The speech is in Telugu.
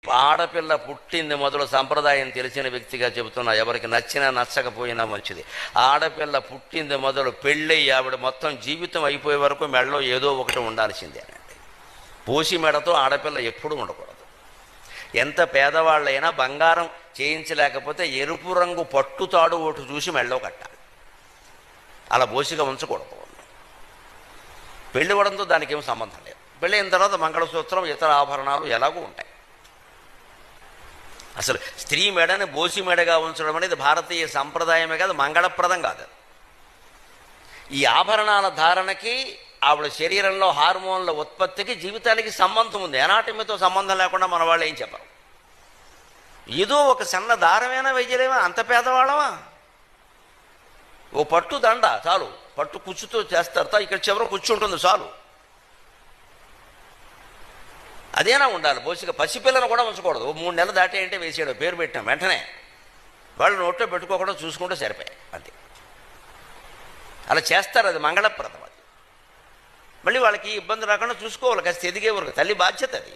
ఆడపిల్ల పుట్టింది మొదలు సంప్రదాయం తెలిసిన వ్యక్తిగా చెబుతున్నా, ఎవరికి నచ్చినా నచ్చకపోయినా మంచిది. ఆడపిల్ల పుట్టింది మొదలు పెళ్ళయి ఆవిడ మొత్తం జీవితం అయిపోయే వరకు మెడలో ఏదో ఒకటి ఉండాల్సిందే అనండి. పూసి మెడతో ఆడపిల్ల ఎప్పుడూ ఉండకూడదు. ఎంత పేదవాళ్ళైనా బంగారం చేయించలేకపోతే ఎరుపు రంగు పట్టుతాడు ఒకటి చూసి మెడలో కట్టాలి. అలా బోసిగా ఉంచకూడదు. పెళ్లి అవ్వడంతో దానికి ఏం సంబంధం లేదు. పెళ్ళి అయిన తర్వాత మంగళసూత్రం ఇతర ఆభరణాలు ఎలాగూ ఉంటాయి. అసలు స్త్రీ మెడని బోసి మెడగా ఉంచడం అనేది భారతీయ సంప్రదాయమే కాదు, మంగళప్రదం కాదు. ఈ ఆభరణాల ధారణకి ఆవిడ శరీరంలో హార్మోన్ల ఉత్పత్తికి జీవితానికి సంబంధం ఉంది. ఎనాటమీతో సంబంధం లేకుండా మన వాళ్ళు ఏం చెప్పరు. ఏదో ఒక సన్న దారమైనా వెయ్యలేమా? అంత పేదవాళ్ళమా? ఓ పట్టు దండ చాలు, పట్టు కుచ్చుతో చేస్తారు, ఇక్కడ చివర కూర్చుంటుంది చాలు. అదేనా ఉండాలి. బోసిగా పసిపిల్లను కూడా ఉంచకూడదు. 3 నెలలు దాటే అంటే వేసేయడం, పేరు పెట్టాం వెంటనే వాళ్ళు నోట్లో పెట్టుకోకుండా చూసుకుంటే సరిపోయాయి అంతే. అలా చేస్తారు, అది మంగళప్రదం. అది మళ్ళీ వాళ్ళకి ఇబ్బంది రాకుండా చూసుకోవాలి. కాస్త ఎదిగే వరకు తల్లి బాధ్యత అది.